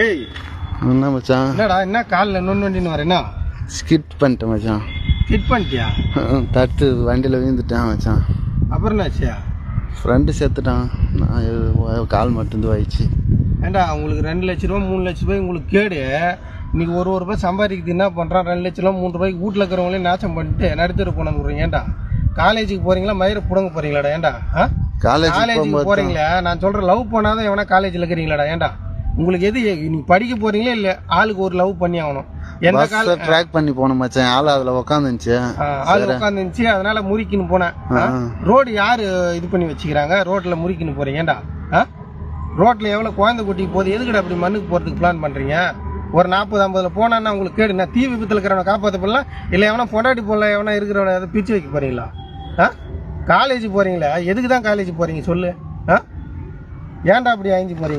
ஏய் என்ன மச்சான்? என்னடா என்ன காலில் நொண்டின்னு வரேன்னா? ஸ்கிட் பண்ணிட்டேன் மச்சான். கிட் பண்ணிட்டியா? தட்டு வண்டியில் விழுந்துட்டேன் மச்சான். அப்புறம் என்னாச்சியா? ஃப்ரெண்டு சேர்த்துட்டான். நான் கால் மட்டும் ஆயிடுச்சு. ஏண்டா உங்களுக்கு 2 லட்ச ரூபா 3 லட்ச ரூபாய் உங்களுக்கு கேடு. இன்னைக்கு ஒரு ரூபாய் சம்பாதிக்கிறது என்ன பண்ணுறான்? 2 லட்ச ரூபா 3 ரூபாய்க்கு வீட்டில் இருக்கிறவங்களே நாச்சம் பண்ணிட்டு நடுத்தர போன விட்றீங்க. ஏண்டா காலேஜுக்கு போகிறீங்களா மயிரை புடங்க போகிறீங்களாடா? ஏண்டா காலேஜுக்கு போகிறீங்களா? நான் சொல்கிறேன், லவ் பண்ணாதான் எவனா காலேஜில் இருக்கிறீங்களாடா? ஏண்டா உங்களுக்கு எது நீங்கள் படிக்க போகிறீங்களா இல்லை ஆளுக்கு ஒரு லவ் பண்ணி ஆகணும்? எந்த கால ட்ராக் பண்ணி போன மச்சான். ஆள் அதில் உட்காந்துருந்துச்சு. ஆள் உட்காந்துருந்துச்சு, அதனால முறிக்கின்னு போனேன். ரோடு யார் இது பண்ணி வச்சுக்கிறாங்க? ரோட்டில் முறிக்கின்னு போகிறீங்க. ஏண்டா ரோட்டில் எவ்வளோ குழந்தை குட்டிக்கு போகுது, எதுக்கிட்ட அப்படி மண்ணுக்கு போகிறதுக்கு பிளான் பண்ணுறீங்க? ஒரு 40-50 போனான்னா உங்களுக்கு கேடு. நான் தீ விபத்தில் இருக்கிறவனை காப்பாற்ற போடலாம், இல்லை எவனா பொண்டாட்டி போடலாம், எவனா இருக்கிறவனை எதை பிரித்து வைக்க போகிறீங்களா? காலேஜ் போகிறீங்களா? எதுக்கு தான் காலேஜ் போகிறீங்க சொல்லு? ஏன்டா அப்படி அழிஞ்சு போகிறீங்க?